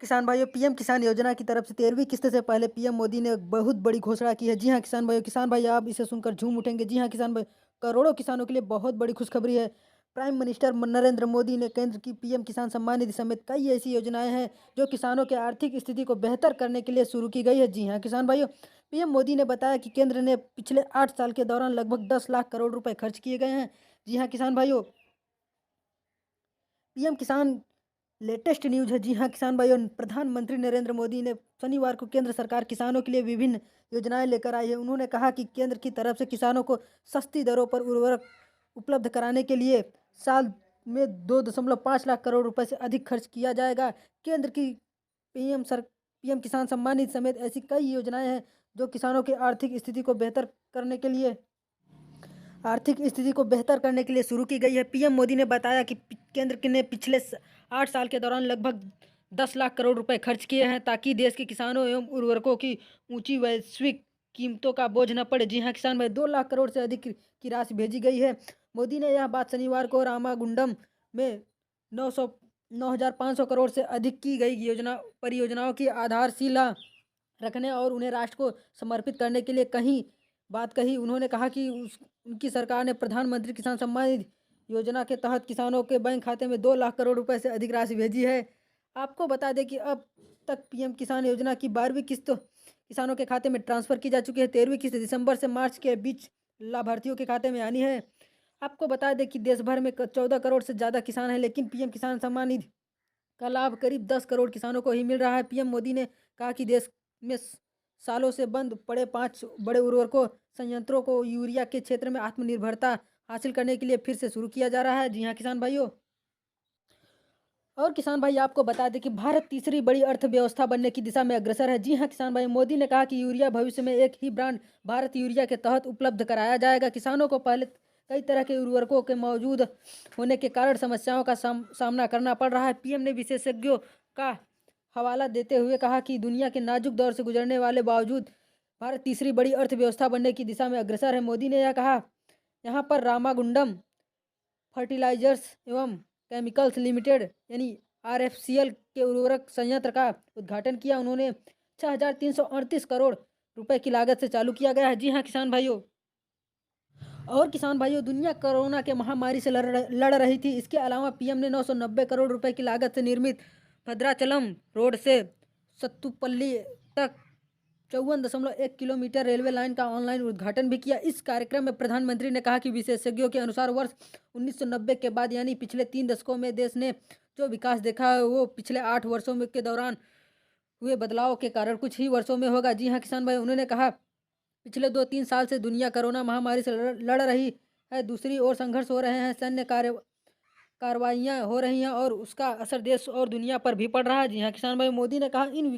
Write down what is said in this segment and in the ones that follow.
किसान भाइयों, पीएम किसान योजना की तरफ से 13वीं किस्त से पहले पीएम मोदी ने एक बहुत बड़ी घोषणा की है। जी हाँ, किसान भाई आप इसे सुनकर झूम उठेंगे। जी हाँ, किसान भाई, करोड़ों किसानों के लिए बहुत बड़ी खुशखबरी है। प्राइम मिनिस्टर नरेंद्र मोदी ने केंद्र की पीएम किसान सम्मान निधि समेत कई ऐसी योजनाएं हैं जो किसानों के आर्थिक स्थिति को बेहतर करने के लिए शुरू की गई है। जी हाँ, किसान भाइयों, पीएम मोदी ने बताया कि केंद्र ने पिछले 8 साल के दौरान लगभग 10 लाख करोड़ रुपए खर्च किए गए हैं। जी हाँ, किसान भाइयों, पीएम किसान लेटेस्ट न्यूज़ है। जी हाँ, किसान भाइयों, प्रधानमंत्री नरेंद्र मोदी ने शनिवार को केंद्र सरकार किसानों के लिए विभिन्न योजनाएं लेकर आई है। उन्होंने कहा कि केंद्र की तरफ से किसानों को सस्ती दरों पर उर्वरक उपलब्ध कराने के लिए साल में 2.5 लाख करोड़ रुपए से अधिक खर्च किया जाएगा। केंद्र की पीएम किसान सम्मान निधि समेत ऐसी कई योजनाएं हैं जो किसानों की आर्थिक स्थिति को बेहतर करने के लिए शुरू की गई है। पीएम मोदी ने बताया कि केंद्र ने पिछले 8 साल के दौरान लगभग 10 लाख करोड़ रुपए खर्च किए हैं ताकि देश के किसानों एवं उर्वरकों की ऊंची वैश्विक कीमतों का बोझ न पड़े। जी हाँ, किसान भाई, 2 लाख करोड़ से अधिक की राशि भेजी गई है। मोदी ने यह बात शनिवार को रामागुंडम में 9,500 करोड़ से अधिक की गई परियोजनाओं की आधारशिला रखने और उन्हें राष्ट्र को समर्पित करने के लिए कहीं बात कही। उन्होंने कहा कि उनकी सरकार ने प्रधानमंत्री किसान सम्मान निधि योजना के तहत किसानों के बैंक खाते में 2 लाख करोड़ रुपए से अधिक राशि भेजी है। आपको बता दें कि अब तक पीएम किसान योजना की 12वीं किस्त किसानों के खाते में ट्रांसफर की जा चुकी है। 13वीं किस्त दिसंबर से मार्च के बीच लाभार्थियों के खाते में आनी है। आपको बता दें कि देश भर में 14 करोड़ से ज़्यादा किसान हैं, लेकिन पीएम किसान सम्मान निधि का लाभ करीब 10 करोड़ किसानों को ही मिल रहा है। पीएम मोदी ने कहा कि देश में सालों से बंद पड़े 5 बड़े उर्वरकों संयंत्रों को यूरिया के क्षेत्र में आत्मनिर्भरता हासिल करने के लिए फिर से शुरू किया जा रहा है। जी हाँ, किसान भाइयों, और किसान भाई, आपको बता दें कि भारत तीसरी बड़ी अर्थव्यवस्था बनने की दिशा में अग्रसर है। जी हाँ, किसान भाई, मोदी ने कहा कि यूरिया भविष्य में एक ही ब्रांड भारत यूरिया के तहत उपलब्ध कराया जाएगा। किसानों को पहले कई तरह के उर्वरकों के मौजूद होने के कारण समस्याओं का सामना करना पड़ रहा है। पीएम ने विशेषज्ञों का हवाला देते हुए कहा कि दुनिया के नाजुक दौर से गुजरने वाले बावजूद भारत तीसरी बड़ी अर्थव्यवस्था बनने की दिशा में अग्रसर है। मोदी ने यह कहा यहाँ पर रामागुंडम फर्टिलाइजर्स एवं केमिकल्स लिमिटेड यानी आरएफसीएल के उर्वरक संयंत्र का उद्घाटन किया। उन्होंने 6,338 करोड़ रुपए की लागत से चालू किया गया है। जी हाँ, किसान भाइयों, और किसान भाइयों, दुनिया कोरोना के महामारी से लड़ रही थी। इसके अलावा पीएम ने 990 करोड़ रुपए की लागत से निर्मित भद्राचलम रोड से सत्तुपल्ली तक 54.1 किलोमीटर रेलवे लाइन का ऑनलाइन उद्घाटन भी किया। इस कार्यक्रम में प्रधानमंत्री ने कहा कि विशेषज्ञों के अनुसार वर्ष 1990 के बाद यानी पिछले 3 दशकों में देश ने जो विकास देखा है वो पिछले 8 वर्षों में के दौरान हुए बदलाव के कारण कुछ ही वर्षों में होगा। जी हाँ, किसान भाई, उन्होंने कहा पिछले 2-3 साल से दुनिया कोरोना महामारी से लड़ रही है। दूसरी ओर संघर्ष हो रहे हैं, सैन्य कार्रवाइयाँ हो रही हैं और उसका असर देश और दुनिया पर भी पड़ रहा है। जी हाँ, किसान भाई, मोदी ने कहा इन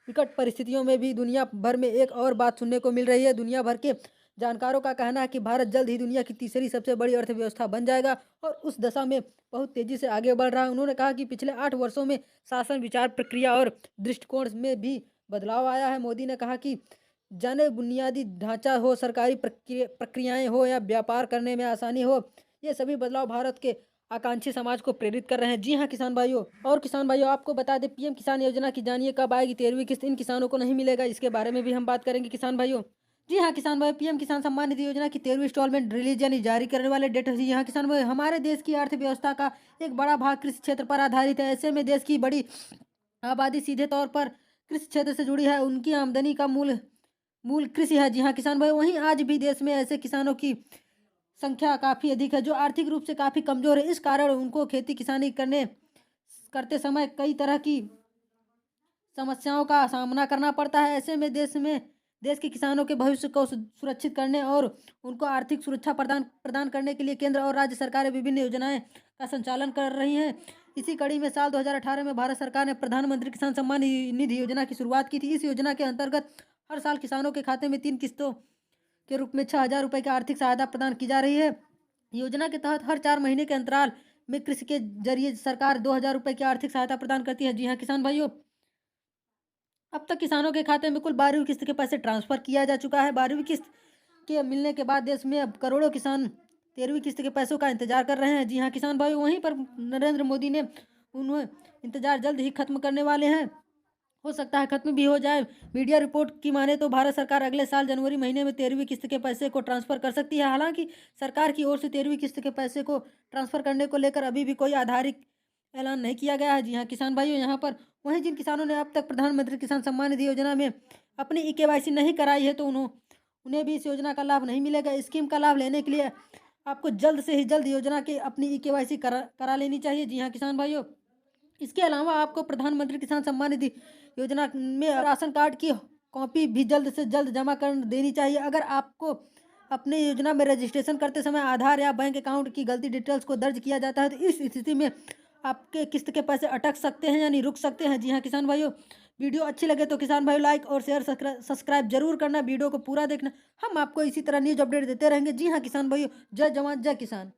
विकट परिस्थितियों में भी दुनिया भर में एक और बात सुनने को मिल रही है। दुनिया भर के जानकारों का कहना है कि भारत जल्द ही दुनिया की तीसरी सबसे बड़ी अर्थव्यवस्था बन जाएगा और उस दशा में बहुत तेजी से आगे बढ़ रहा है। उन्होंने कहा कि पिछले 8 वर्षों में शासन, विचार, प्रक्रिया और दृष्टिकोण में भी बदलाव आया है। मोदी ने कहा कि जाने बुनियादी ढांचा हो, सरकारी प्रक्रियाएं हो या व्यापार करने में आसानी हो, ये सभी बदलाव भारत के आकांक्षी समाज को प्रेरित कर रहे हैं। जी हाँ, किसान भाइयों, और किसान भाइयों, आपको बता दें पीएम किसान योजना की जानिए कब आएगी 13वीं किस्त इन किसानों को नहीं मिलेगा, इसके बारे में भी हम बात करेंगे किसान भाइयों। जी हाँ, किसान भाई, पीएम किसान सम्मान निधि योजना की 13वीं इंस्टॉलमेंट रिलीज यानी जारी करने वाले डेट है। जी हाँ, किसान भाई, हमारे देश की अर्थव्यवस्था का एक बड़ा भाग कृषि क्षेत्र पर आधारित है। ऐसे में देश की बड़ी आबादी सीधे तौर पर कृषि क्षेत्र से जुड़ी है। उनकी आमदनी का मूल मूल कृषि है। जी हाँ, किसान भाई, वहीं आज भी देश में ऐसे किसानों की संख्या काफ़ी अधिक है जो आर्थिक रूप से काफ़ी कमज़ोर है। इस कारण उनको खेती किसानी करते समय कई तरह की समस्याओं का सामना करना पड़ता है। ऐसे में देश के किसानों के भविष्य को सुरक्षित करने और उनको आर्थिक सुरक्षा प्रदान करने के लिए केंद्र और राज्य सरकारें विभिन्न योजनाएं का संचालन कर रही हैं। इसी कड़ी में साल 2018 में भारत सरकार ने प्रधानमंत्री किसान सम्मान निधि योजना की शुरुआत की थी। इस योजना के अंतर्गत हर साल किसानों के खाते में 3 किस्तों के रूप में 6,000 रुपये की आर्थिक सहायता प्रदान की जा रही है। योजना के तहत हर 4 महीने के अंतराल में कृषि के जरिए सरकार 2,000 रुपये की आर्थिक सहायता प्रदान करती है। जी हाँ, किसान भाइयों, अब तक किसानों के खाते में कुल 12वीं किस्त के पैसे ट्रांसफर किया जा चुका है। 12वीं किस्त के मिलने के बाद देश में अब करोड़ों किसान 13वीं किस्त के पैसों का इंतजार कर रहे हैं। जी हाँ, किसान भाई, वहीं पर नरेंद्र मोदी ने उन्हें इंतजार जल्द ही खत्म करने वाले हैं। हो सकता है खत्म भी हो जाए। मीडिया रिपोर्ट की माने तो भारत सरकार अगले साल जनवरी महीने में 13वीं किस्त के पैसे को ट्रांसफ़र कर सकती है। हालाँकि सरकार की ओर से 13वीं किस्त के पैसे को ट्रांसफ़र करने को लेकर अभी भी कोई आधिकारिक ऐलान नहीं किया गया है। जी हाँ, किसान भाइयों, यहाँ पर वहीं जिन किसानों ने अब तक प्रधानमंत्री किसान सम्मान निधि योजना में अपनी ई-केवाईसी नहीं कराई है, तो उन्हें भी इस योजना का लाभ नहीं मिलेगा। स्कीम का लाभ लेने के लिए आपको जल्द से ही जल्द योजना की अपनी ई-केवाईसी करा लेनी चाहिए। जी हाँ, किसान भाइयों, इसके अलावा आपको प्रधानमंत्री किसान सम्मान निधि योजना में राशन कार्ड की कॉपी भी जल्द से जल्द जमा कर देनी चाहिए। अगर आपको अपने योजना में रजिस्ट्रेशन करते समय आधार या बैंक अकाउंट की गलती डिटेल्स को दर्ज किया जाता है, तो इस स्थिति में आपके किस्त के पैसे अटक सकते हैं, यानी रुक सकते हैं। जी हाँ, किसान भाइयों, वीडियो अच्छी लगे तो किसान भाई लाइक और शेयर सब्सक्राइब जरूर करना, वीडियो को पूरा देखना। हम आपको इसी तरह न्यूज अपडेट देते रहेंगे। जी हाँ किसान भाइयों, जय जवान जय किसान।